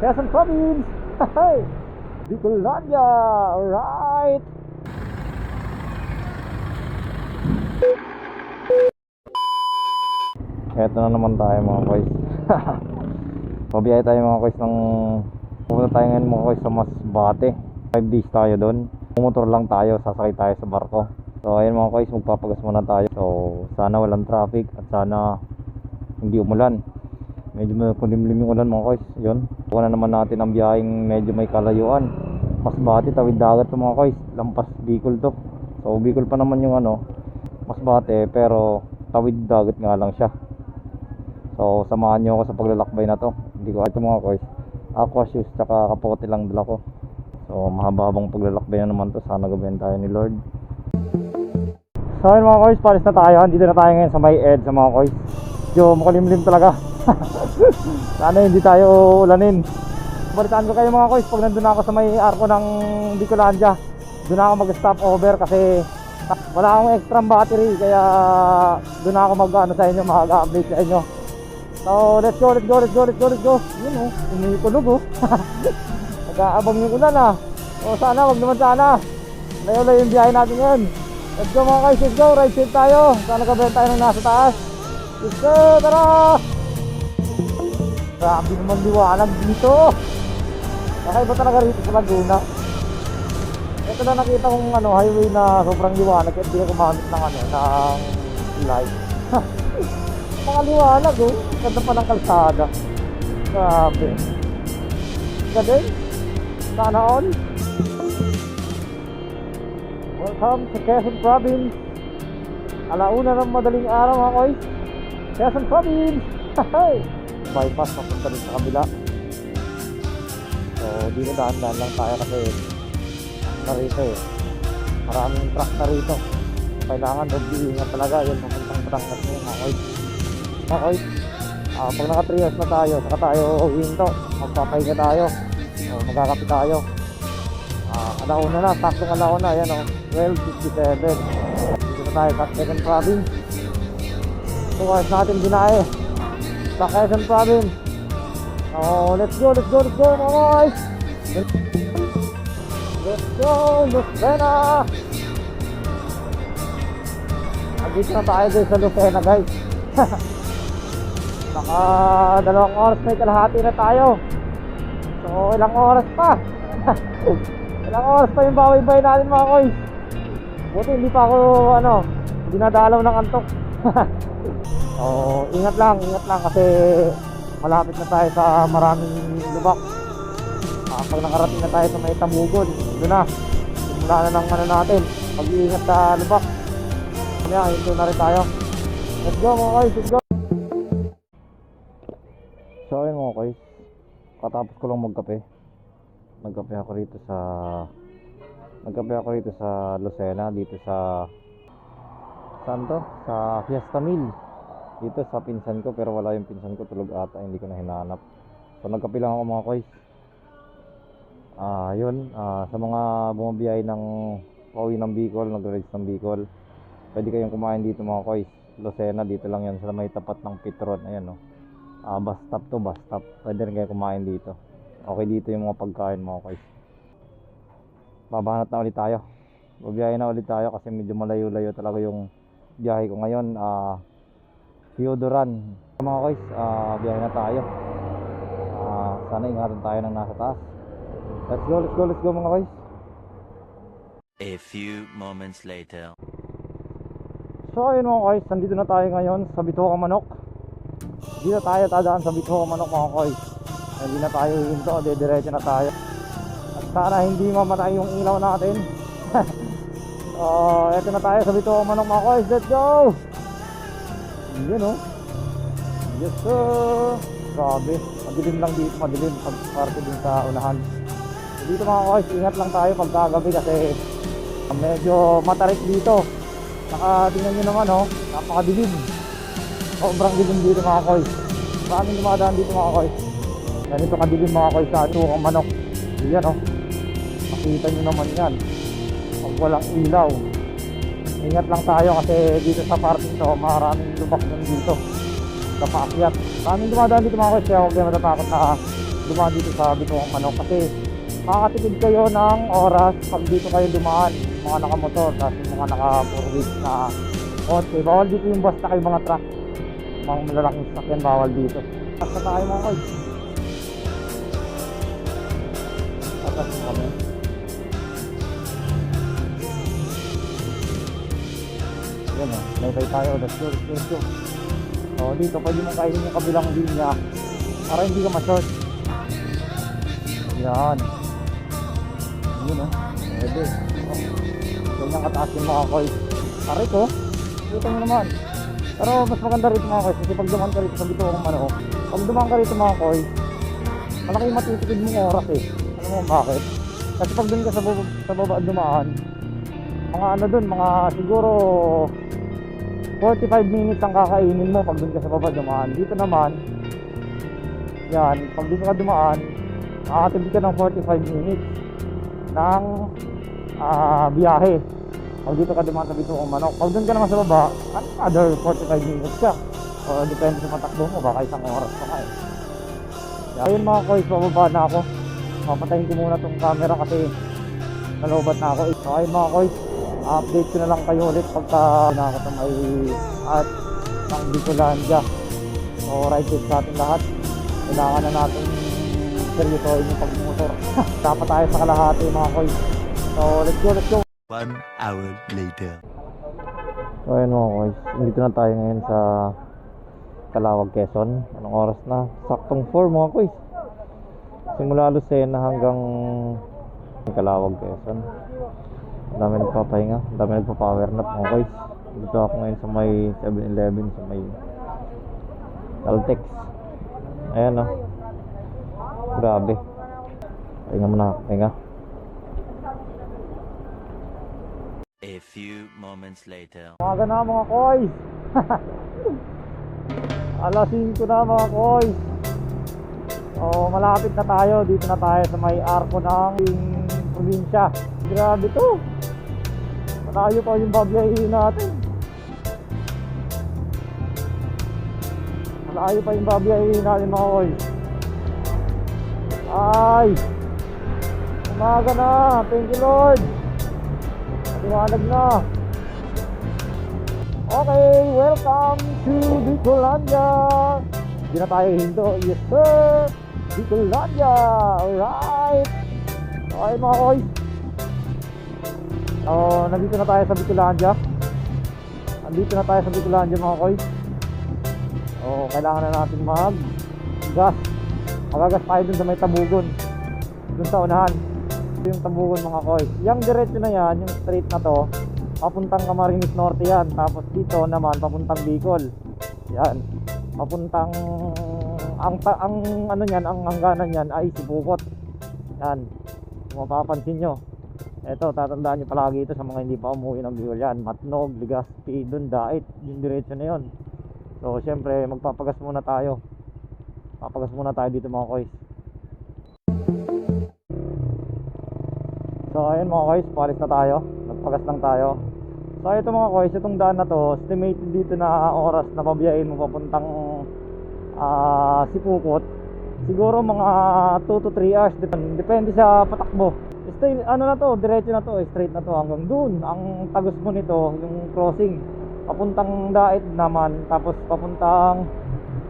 Quezon Province! Hey! Bicolandia! Alright! Eto na naman tayo mga koys. Pabiyahe tayo mga koys ng... Pumunta tayo ngayon mga koys sa Masbate. 5 days tayo doon. Pumotor lang tayo, sasakay tayo sa barko. So ayun mga koys, magpapagas muna tayo. So sana walang traffic at sana hindi umulan. Medyo kulimlim yung ulan mga koys. Yun, kuha na naman natin ang biyaheng medyo may kalayuan. Masbate, tawid dagat to mga koys. Lampas Bicol to. So Bicol pa naman yung Masbate, pero tawid dagat nga lang siya. So samahan nyo ako sa paglalakbay na to. Hindi ko ito mga koys, aqua shoes tsaka kapote lang dala ko. So mahaba-habang paglalakbay na naman to. Sana gabayan tayo ni Lord. So ayun mga koys, palis na tayo. Dito na tayo ngayon sa may EDSA mga koys. Yo, makulimlim talaga. Sana hindi tayo ulanin. Balitaan ko kayo mga koys pag nandun ako sa may arko ng Bicolandia. Doon ako mag-stop over kasi wala akong extra battery. Kaya doon ako mag-ano sa inyo, mag-update sa inyo. So let's go. Yun o, umikulog o. Nag-aabang yung ulan O sana, wag naman sana. Layo-layo yung biyahe natin ngayon. Let's go mga guys, let's go. Ride safe tayo. Sana gabayan tayo ng nasa taas. Let's go, tara! Grabe naman liwanag dito. Nakaiba talaga rito sa Laguna. Ito na nakita kong highway na sobrang liwanag. Kaya hindi ako gumamit ng light. Mga liwanag ganda pa ng kalsada. Grabe. Galing. Sana all. Welcome to Quezon Province. Alauna ng madaling araw mga koy. Quezon Province. Bypass papunta rin sa kabila. So dito daan-daan lang tayo kasi narito maraming truck na rito. Kailangan mag-iingat talaga. Yun, papuntang Batangas ngayon mga koy. Mga koy, pag naka 3 hours na tayo, saka tayo hinto, magpapahinga tayo o magkakapi tayo. Alauna na, saktong alauna. Ayan 12:57. Dito na tayo sa Quezon Province. 2 hours natin binahe sa Quezon Province. Let's go mga guys. Let's go, Lucena. Dito na tayo guys sa Lucena guys. Naka 2 oras may kalahati na tayo. So ilang oras pa. Ilang oras pa yung baway-bay natin mga koys. Buti hindi pa ako dinadalaw ng antok. So ingat lang kasi malapit na tayo sa maraming lubak. Pag nakarating na tayo sa may Tamugod, doon na simula na ng natin pag-iingat sa lubak. Kaya hinto na rin tayo. Let's go mga koys, let's go. So ayun mga koys, katapos ko lang magkape. Nagkape ako rito sa Lucena, dito sa sa Fiesta Mill. Dito sa pinsan ko, pero wala yung pinsan ko, tulog ata, hindi ko na hinanap. So nagkape lang ako mga koys. Sa mga bumabiyahe ng pauwi ng Bicol, nag-rides ng Bicol, pwede kayong kumain dito mga koys. Lucena, dito lang yan sa may tapat ng Petron. Ayan bus stop. Pwede rin kayo kumain dito. Okay dito yung mga pagkain mga koys. Babanat na ulit tayo. Babiyahe na ulit tayo kasi medyo malayo-layo talaga yung biyahe ko ngayon. Theodoran mga koys, biyahe na tayo. Sana ingatan tayo ng nasa taas. Let's go mga koys. A few moments later. So ayun mga koys, nandito na tayo ngayon sa Bituka Manok. Hindi na tayo tadaan sa Bituka Manok mga koys. Hindi na tayo hinto, diretso na tayo. At sana hindi mamatay yung ilaw natin. So eto na tayo sa Bituka Manok mga koys. Let's go! Yun yes sir. Grabe, madilim lang dito, madilim pag parte din sa unahan. So, dito mga koys, ingat lang tayo pagkagabi kasi medyo matarik dito. Tingnan nyo naman napakadilim. Sobrang dilim dito mga koys. Maraming dumadaan dito mga koys. Ganito kadilim mga koys sa Bituka Manok. Yan makita nyo naman yan pag walang ilaw. Ingat lang tayo kasi dito sa parking to maraming lubak nun dito sa paakyat. Maraming dumadaan dito mga koys, kaya huwag kayo matatakot na dumaan dito sa Bituang Manok kasi makakatipid kayo ng oras pag dito kayo dumaan, mga nakamotor tapos yung mga naka 4 wheels na kotse. Bawal dito yung basta kayo mga truck, mga malalaking sasakyan bawal dito. Basta tayo mga koy. Atas mo kami. Yan o, naitay tayo. Let's go, let's go. So dito pwede mong kainin yung kabilang linya para hindi ka ma-short. Yan. Yun o, pwede. Ganyan kataas yung mga koy. Aray ko, kita nyo naman. Pero mas maganda rito mga koy kasi pag dumaan ka rito sa Bituang Manok, pag dumaan ka rito mga koy, malaki matitipid mong oras eh. Alam mo bakit? Kasi pag dun ka sa baba dumaan, mga ano dun, mga siguro 45 minutes ang kakainin mo pag dun ka sa baba dumaan. Dito naman, yan, pag dito ka dumaan, makakatipid ka ng 45 minutes ng biyahe. Pag dito ka dumaan sa Bituang Manok, pag dun ka naman sa baba, another 45 minutes ka. O depende sa matakbo mo, baka isang oras pa nga eh. Ayun mga koy, bababa na ako. Papatayin ko muna tong camera kasi nalobat na ako. So ayun mga koy, update ko na lang kayo ulit pagka na ako sa may at ng Bicolandia. So right it sa ating lahat. Kailangan na natin seryosohin yung pagmumotor. Dapat tayo sa kalahati mga koy. So let's go, let's go. 1 hour later. So ayun mga koy, dito na tayo ngayon sa Calawag, Quezon. Anong oras na? Saktong 4 mga koy. Simula Lucena hanggang Calawag, Quezon. Ang dami nagpapahinga, ang dami nagpa-power nap mga koy. Dito ako ngayon sa may 7-Eleven, sa may Caltex. Ayan o. Grabe. Pahinga muna, pahinga. A few moments later. Umaga na mga koy. Alas 5 na mga koy. So malapit na tayo. Dito na tayo sa may arko ng probinsya. Grabe to. Malayo pa yung babiyahin natin. Malayo pa yung babiyahin natin mga koy. Ay, umaga na. Thank you Lord. Liwanag na. Okay, welcome to Bicolandia. Hindi na tayo hinto. Yes sir, Bicolandia. Alright. Okay mga koy. Nandito na tayo sa Bicolandia. Nandito na tayo sa Bicolandia mga koy. Kailangan na natin mag-gas. Magagas tayo dun sa may Tabugon. Dun sa unahan. Yung Tabugon mga koy. Yung diretso na yan, yung straight na to, papuntang Camarines Norte yan. Tapos dito naman papuntang Bicol. Yan. Papuntang ang ano niyan, ang hangganan niyan ay Sipukot. Yan. Kung mapapansin nyo. Ito, tatandaan nyo palagi ito sa mga hindi pa umuwi ng Bicol yan. Matnog, Legazpi, dun Dait. Yung diretso na yon. So, syempre, magpapagas muna tayo. Papagas muna tayo dito mga koy. So ayun mga koys, palis na tayo. Nagpagas lang tayo. So ito mga koys, itong daan na to, estimated dito na oras na pabiyahin mo papuntang Sipukot. Siguro mga 2 to 3 hours. Depende sa patakbo. Straight, ano na to, diretso na to, straight na to hanggang dun. Ang tagos mo nito, yung crossing, papuntang Dait naman, tapos papuntang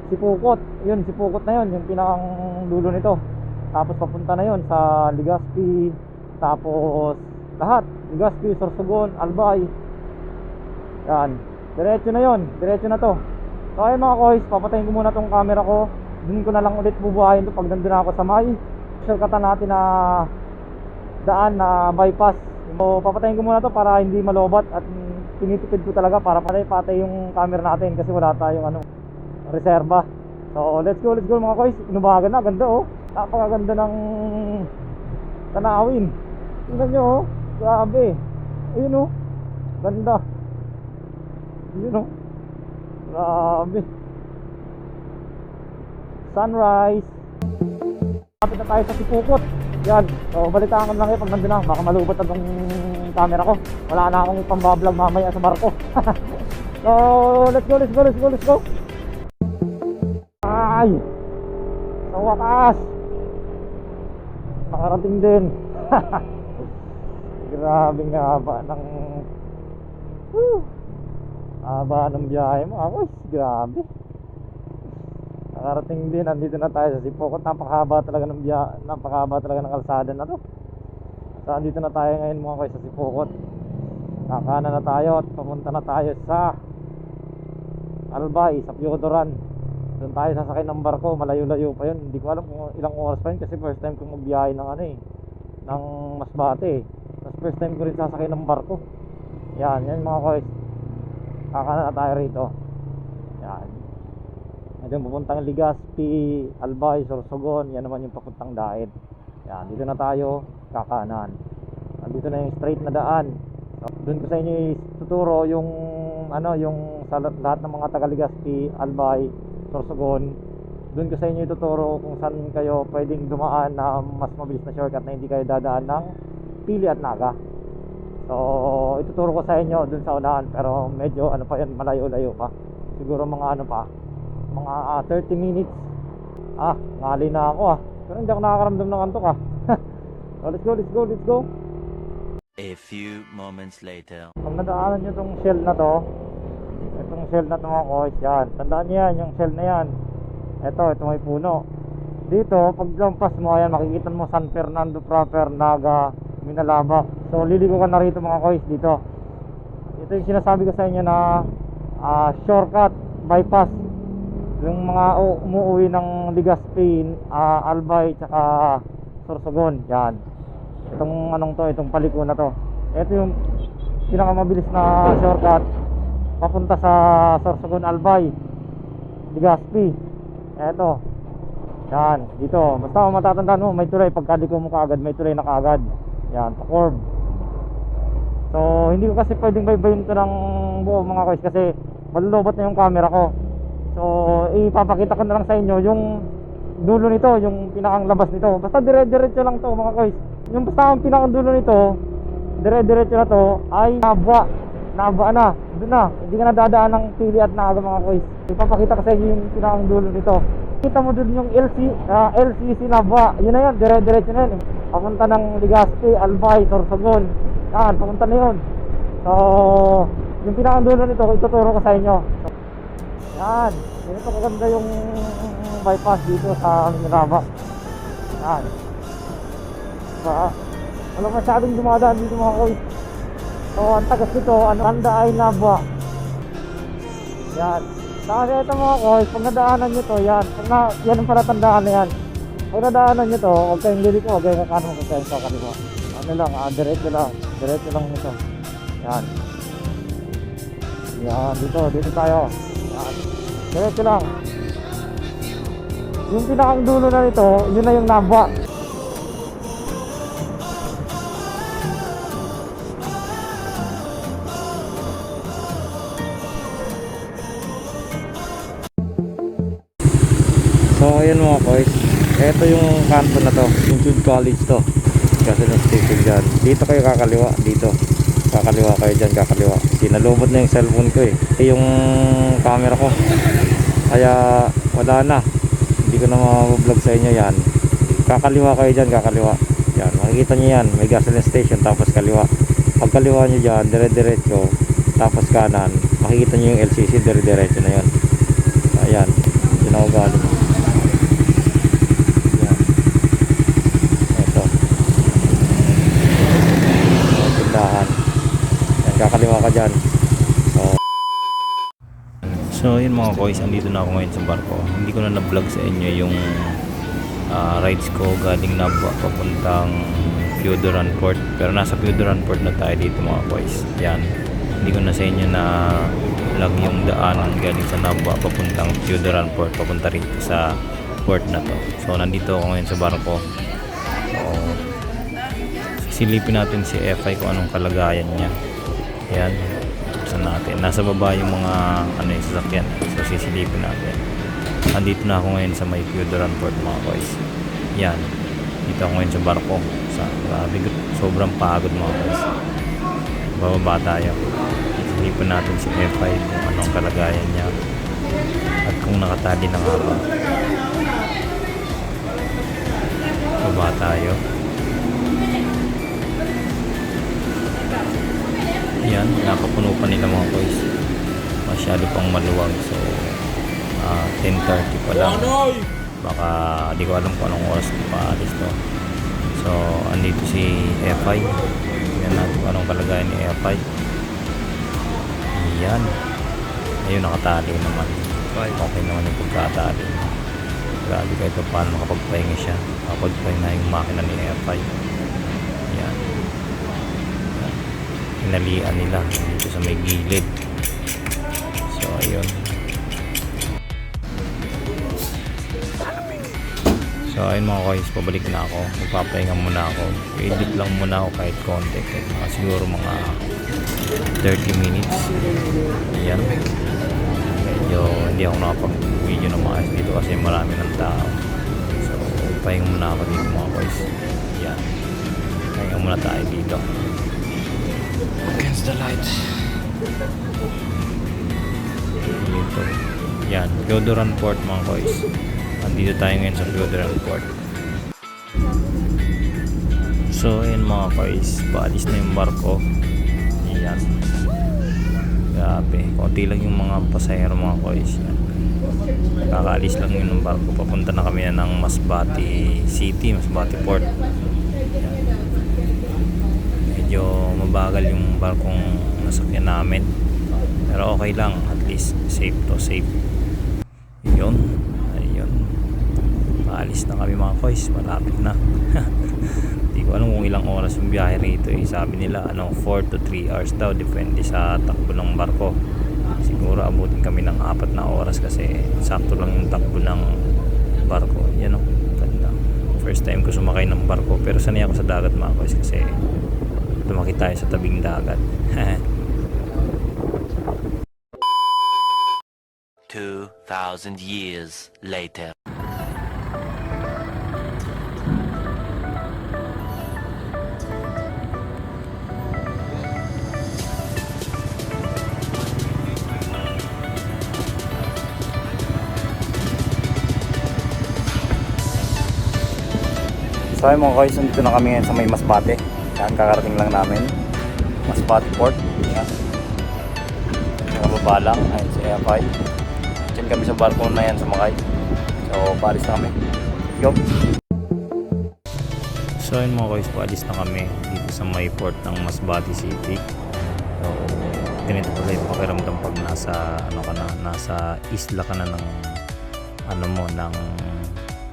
Sipukot. Yun, Sipukot na yun, yung pinakang dulo nito. Tapos papunta na yun sa Legazpi. Tapos lahat, Legazpi, Sorsogon, Albay. Yan, diretso na yon, diretso na to. So ayun mga koys, papatayin ko muna tong camera ko. Dun ko na lang ulit bubuhayin to pag nandun ako sa may shortcutan natin na daan na bypass. So papatayin ko muna to para hindi malobat. At tinitipid ko talaga para patay yung camera natin kasi wala tayong reserba. So let's go mga koys. Inubagan na, ganda oh. Napakaganda ng tanawin. Tingnan nyo oh, grabe. Ayun oh, ganda. Ayun oh, grabe. Sunrise. Kapit na tayo sa Sipukot. Yan, so balitaan ko lang pag nandun na. Baka malubat na tong camera ko. Wala na akong pambablog mamaya sa barko. So let's go. Ay, sa wakas nakarating din. Grabe nga haba ng haba ng biyahe mo boys, grabe. Nakarating din, andito na tayo sa Sipokot. Napakahaba talaga ng napakahaba talaga ng kalsada na to. So andito na tayo ngayon mga boys sa Sipokot. Kakanan na tayo at papunta na tayo sa Albay, sa Piodoran. Doon tayo sasakay ng barko, malayo-layo pa yun. Hindi ko alam kung ilang oras pa yun kasi first time kong magbiyahe ng ng Masbate. Tapos first time ko rin sasakay ng barko. Yan mga boys. Kakanan na tayo rito. Yan. Ito yung papuntang Legazpi, Albay, Sorsogon. Yan naman yung papuntang Daet. Yan, dito na tayo kakanan. Dito na yung straight na daan. So, doon ko sa inyo ituturo yung yung sa lahat ng mga taga Legazpi, Albay, Sorsogon. Doon ko sa inyo ituturo kung saan kayo pwedeng dumaan na mas mabilis na shortcut na hindi kayo dadaan ng Pili at Naga. So ituturo ko sa inyo doon sa unahan, pero medyo pa yan, malayo-layo pa. Siguro mga mga 30 minutes. Ngali na ako pero hindi ako nakakaramdam ng antok So let's go. A few moments later. Kung nadaanan nyo itong shell na to, itong shell na to mga boys, yan, tandaan nyo yan, yung shell na yan. Ito may puno. Dito, pag lampas mo, ayan, makikita mo San Fernando proper, Naga, Minalaba. So liligo ka na rito mga boys dito. Ito yung sinasabi ko sa inyo na shortcut, bypass. Yung mga umuwi ng Legazpi, Albay, tsaka Sorsogon, yan. Itong paliko na to. Ito yung pinakamabilis na shortcut papunta sa Sorsogon, Albay, Legazpi. Ito. Yan, dito. Basta matatandaan mo, may tulay. Pagkaliko mo kaagad, may tulay na kaagad. Yan, pa-curve. So, hindi ko kasi pwedeng baybayin ito ng buo mga guys kasi malulobot na yung camera ko. So, ipapakita ko na lang sa inyo yung dulo nito, yung pinakang labas nito. Basta dire-diretso lang to mga guys. Yung basta ang pinakang dulo nito, dire-diretso na to ay Nabwa na. Doon na. Hindi ka na dadaan ng Pili at Naga mga guys. Ipapakita ko sa inyo yung pinakang dulo nito. Kita mo doon yung LCC Nabwa. Yun na yan, dire-diretso na yan. Papunta ng Legazpi, Albay, Sorsogon. Yan, papunta na yun. So, yung pinakang dulo nito, ituturo ko sa inyo. So, yan. Ganito kaganda yung bypass dito sa Minalaba. Yan. Wala masyadong dumadaan dito mga koy. So ang tagas nito, Tanda ay Nabwa. Yan. Kasi ito mga koy, pag nadaanan nyo to, yan. Yan ang palatandaan na yan. Pag nadaanan nyo to, huwag kayong liliko, huwag kayong kakanong, huwag kayong sa kaliwa. Diretso lang nito. Yan. Yan, dito tayo. Yan. Diretso lang. Yung pinakang dulo na nito, yun na yung Nabwa. So ayan mga boys, ito yung kanto na to, yung Jude College to. Kasi na station dyan. Dito kayo kakaliwa, dito. Kakaliwa kayo dyan, kakaliwa. Sinalubot na yung cellphone ko yung camera ko. Kaya wala na. Hindi ko na ma-vlog sa inyo yan. Kakaliwa kayo dyan, kakaliwa. Yan, makikita nyo yan, may gasoline station tapos kaliwa. Pag kaliwa nyo dyan, dire-diretso, tapos kanan, makikita nyo yung LCC, dire-diretso na yun. Ayan, sinaugali. Kakaliwa ka dyan. So yun mga boys, andito na ako ngayon sa barko. Hindi ko na na-vlog sa inyo yung rides ko galing Nabwa papuntang Piodoran Port. Pero nasa Piodoran Port na tayo dito mga boys. Yan. Hindi ko na sa inyo na vlog yung daanan galing sa Nabwa papuntang Piodoran Port, papunta rito sa port na to. So nandito ako ngayon sa barko. So silipin natin si FI kung anong kalagayan niya. Yan, buksan natin. Nasa baba yung mga yung sasakyan. So sisilipin natin. Andito na ako ngayon sa may Piodoran Port mga boys. Yan, dito ako ngayon sa barko. Sobrang pagod mga boys. Bababa tayo. Sisilipin natin si F5 kung anong kalagayan niya at kung nakatali na nga ba. Baba tayo. Yan, nakapuno pa nila mga boys. Masyado pang maluwag. So 10:30 pa lang. Baka di ko alam kung anong oras ko paalis to. So andito si F5. Tingnan natin kung anong kalagayan ni F5. Yan. Ayun, nakatali naman. Okay naman yung pagkatali. Grabe kahit pa paano makapagpahinga siya. Makapagpahinga yung makina ni F5. Yan. Hinalian nila dito sa may gilid. So ayun. So ayun mga guys, pabalik na ako. Magpapahinga muna ako. I-edit lang muna ako kahit konti. Siguro mga 30 minutes. Ayan. Medyo hindi ako nakapag-video ng maayos dito kasi marami ng tao. So pahinga muna ako dito mga guys. Ayan. Pahinga muna tayo dito. Against the light. Dito. Yan, Piodoran Port mga guys. Andito tayo ngayon sa Piodoran Port. So ayun mga guys, paalis na yung barko. Yan. Grabe, konti lang yung mga pasahero mga guys. Yan. Kakaalis lang yun ng barko. Papunta na kami na ng Masbate City, Masbate Port. Medyo mabagal yung barkong nasakyan namin, pero okay lang, at least safe to safe. Ayun, paalis na kami mga koys, malapit na. Hindi ko alam kung ilang oras yung biyahe rito eh. Sabi nila 4 to 3 hours daw, depende sa takbo ng barko. Siguro abutin kami ng 4 na oras kasi sakto lang yung takbo ng barko. Yan o, ganda. First time ko sumakay ng barko, pero sanay ako sa dagat mga koys kasi lumaki tayo sa tabing dagat. 2,000 years later. So ayun mga guys, nandito na kami ngayon sa may Masbate. Yan, kakarating lang namin. Masbate Port. Yan. Nakababa lang. Ayun si F5. Diyan kami sa barko na yan sumakay. So paalis na kami. Let's go. So ayun mga guys, paalis na kami dito sa may port ng Masbate City. So ganito pala yung pakiramdam pag nasa nasa isla ka na ng ng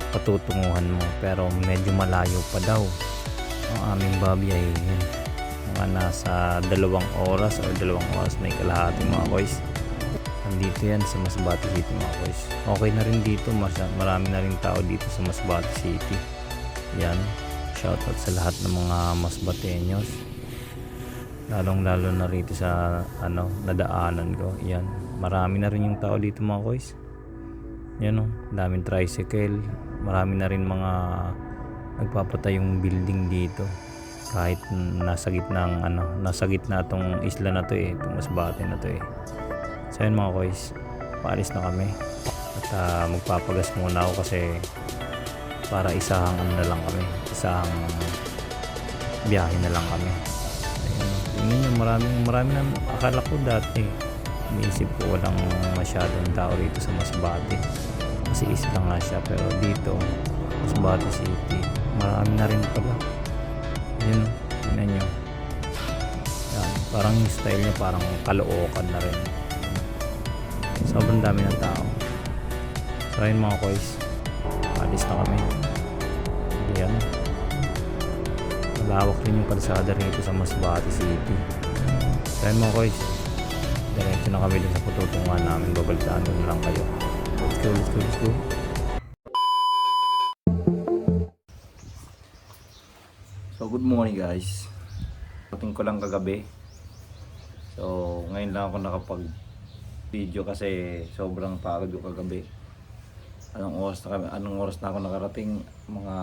patutunguhan mo, pero medyo malayo pa daw ang aming babiyay. Mga nasa 2 oras or 2 oras na kalahati mga boys. Nandito yan sa Masbate City mga boys. Okay na rin dito, marami na rin tao dito sa Masbate City. Yan, shoutout sa lahat ng mga Masbateños, lalong lalo na rito sa nadaanan ko. Yan, marami na rin yung tao dito mga boys. Yan o, daming tricycle, marami na rin mga nagpapatayong building dito kahit nasa gitna tong isla na to eh, itong Masbate na to eh. So yun mga boys, paalis na kami at magpapagas muna ako kasi para isahang na lang kami, isahang biyahe na lang kami. Ayun, tingnan nyo, marami na. Akala ko dati iniisip ko walang masyadong tao rito sa Masbate kasi isla nga siya, pero dito Masbate City marami na rin pala. Yun, tingnan nyo. Yan, parang yung style niya parang Caloocan na rin, sobrang dami ng tao. So ayun mga koys, alis na kami. Yan, malawak rin yung kalsada rito sa Masbate City. So ayun mga koys, diretso na kami dun sa patutunguhan namin. Babalitaan ko na lang kayo. Let's go, let's go, let's go. So good morning guys. Pating ko lang kagabi. So ngayon lang ako nakapag video kasi sobrang pagod ko kagabi. Anong oras na ako nakarating? Mga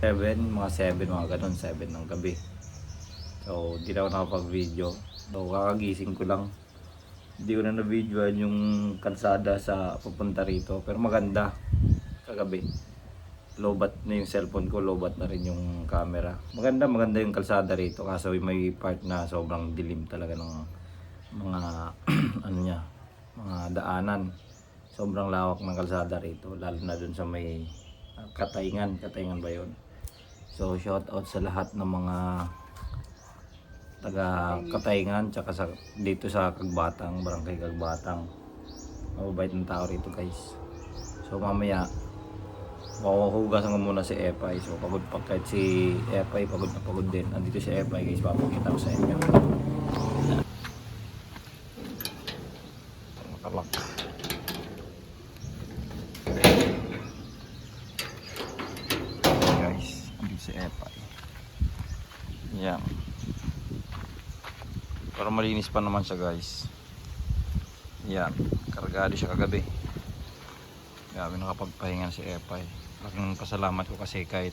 7, mga ganun, 7 ng gabi. So hindi na ako nakapag video. So kakagising ko lang. Hindi ko na na-videoan yung kalsada sa papunta rito, pero maganda kagabi. lobat na yung cellphone ko, lobat na rin yung camera. Maganda yung kalsada rito kaso may part na sobrang dilim talaga ng mga ano niya, mga daanan. Sobrang lawak ng kalsada rito, lalo na dun sa may Katayngan ba yun? So shout out sa lahat ng mga taga Katayngan tsaka dito sa Kagbatang, Barangay Kagbatang. Mababait ng tao rito guys. So mamaya mahuhugasan ko muna si Epay. So pagod pa kahit si Epay, pagod na pagod din. Andito si Epay guys, papakita ko sa inyo. Makalak. Guys, andito si Epay. Yan. Pero malinis pa naman siya guys. Yan, kargado siya kagabi. Grabe, nakapagpahinga si Epay. Laking pasalamat ko kasi kahit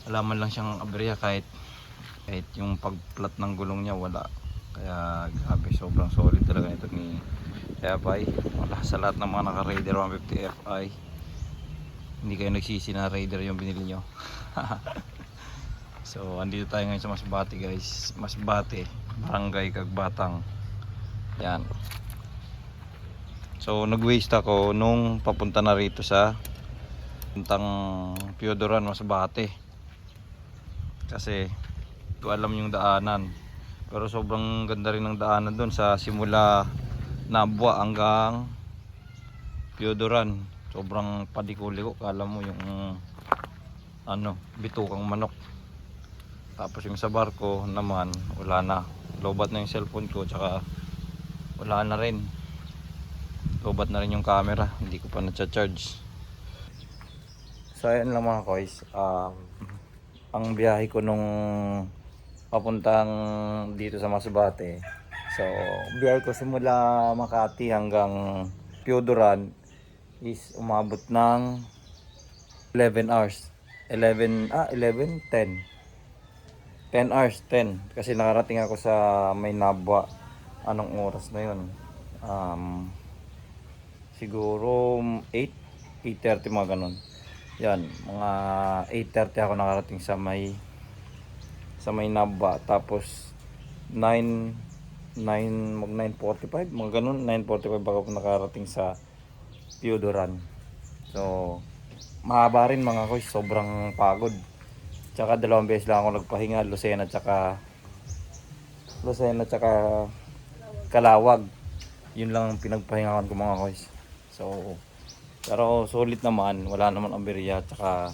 alaman lang siyang aberya, kahit yung pagplat ng gulong niya wala. Kaya grabe, sobrang solid talaga ito ni Epay. Wala sa lahat ng mga naka Raider 150 Fi. Hindi kayo nagsisi na Raider yung binili nyo. So andito tayo ngayon sa Masbate guys. Masbate, Barangay Kagbatang. Yan. So nag-waste ako nung papunta na rito sa puntang Piodoran, Masbate. Kasi ko alam yung daanan. Pero sobrang ganda rin ng daanan doon sa simula Nabwa hanggang Piodoran. Sobrang padikuliko, kala mo yung bitukang manok. Tapos yung sa barko naman wala na. Lobat na yung cellphone ko, tsaka wala na rin. Lobat na rin yung camera, hindi ko pa na-charge. So ayan lang mga koys, ang biyahe ko nung papuntang dito sa Masbate. So biyahe ko simula Makati hanggang Piodoran is umabot ng 11 hours. 10 hours, 10. Kasi nakarating ako sa may Nabwa. Anong oras na yun? Siguro 8:30 mga ganun. Yan, mga 8:30 ako nakarating sa may Nabwa. Tapos 9:45 mga ganun, 9:45 ako nakarating sa Piodoran. So mahaba rin mga koy, sobrang pagod. Tsaka 2 beses lang ako nagpahinga, Lucena tsaka Kalawag. Yun lang ang pinagpahingahan ko mga koys. So pero solid naman, wala naman aberya, tsaka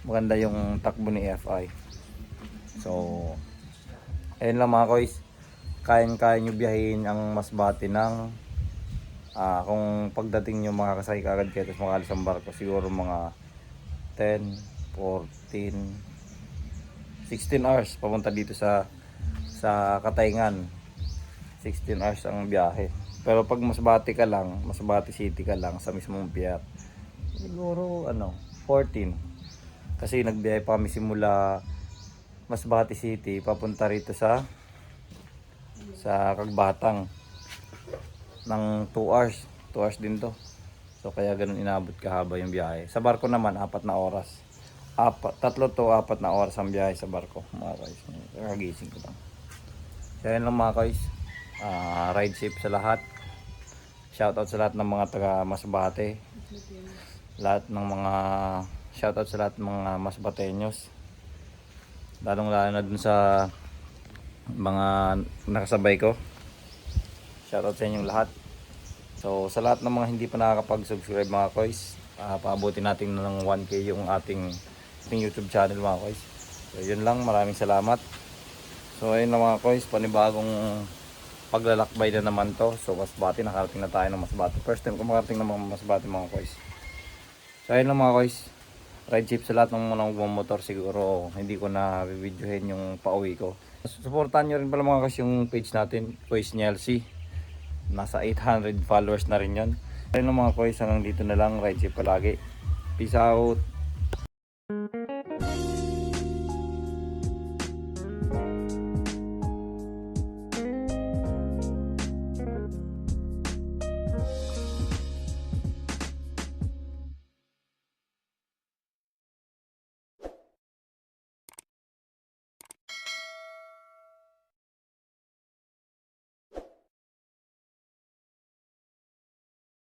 maganda yung takbo ni FI. So ayun lang mga koys, kayang-kaya nyo biyahin ang Masbate ng kung pagdating nyo makakasakay kagad kayo tapos makalis ang barko, siguro mga 10, 14, 16 hours papunta dito sa Katayngan. 16 hours ang biyahe. Pero pag Masbate ka lang, Masbate City ka lang sa mismong pier, siguro 14. Kasi nagbiyahe pa kami simula Masbate City papunta rito sa Kagbatang ng 2 hours. 2 hours din to. So kaya ganun inabot kahaba yung biyahe. Sa barko naman 4 na oras. 3 to 4 na oras ang biyahe sa barko mga guys. Kagising ko lang. So yan lang mga guys. Ride safe sa lahat. Shoutout sa lahat ng mga taga Masbate. Shoutout sa lahat ng mga Masbateños. Lalong lalo na dun sa mga nakasabay ko. Shoutout sa inyong lahat. So sa lahat ng mga hindi pa nakakapag-subscribe mga guys, paabutin natin ng 1K yung ating YouTube channel mga guys. So yun lang, maraming salamat. So ayun na mga guys, panibagong paglalakbay na naman to. So Masbate, nakarating na tayo ng Masbate. First time ko makarating ng Masbate mga guys. So ayun lang mga guys, ride safe sa lahat ng mga magmamotor. Siguro hindi ko na videohin yung pauwi ko. Supportan nyo rin pala mga guys yung page natin, Kois Nielsi. Nasa 800 followers na rin yun. Ayun lang mga koys, hanggang dito na lang. Ride safe palagi. Peace out.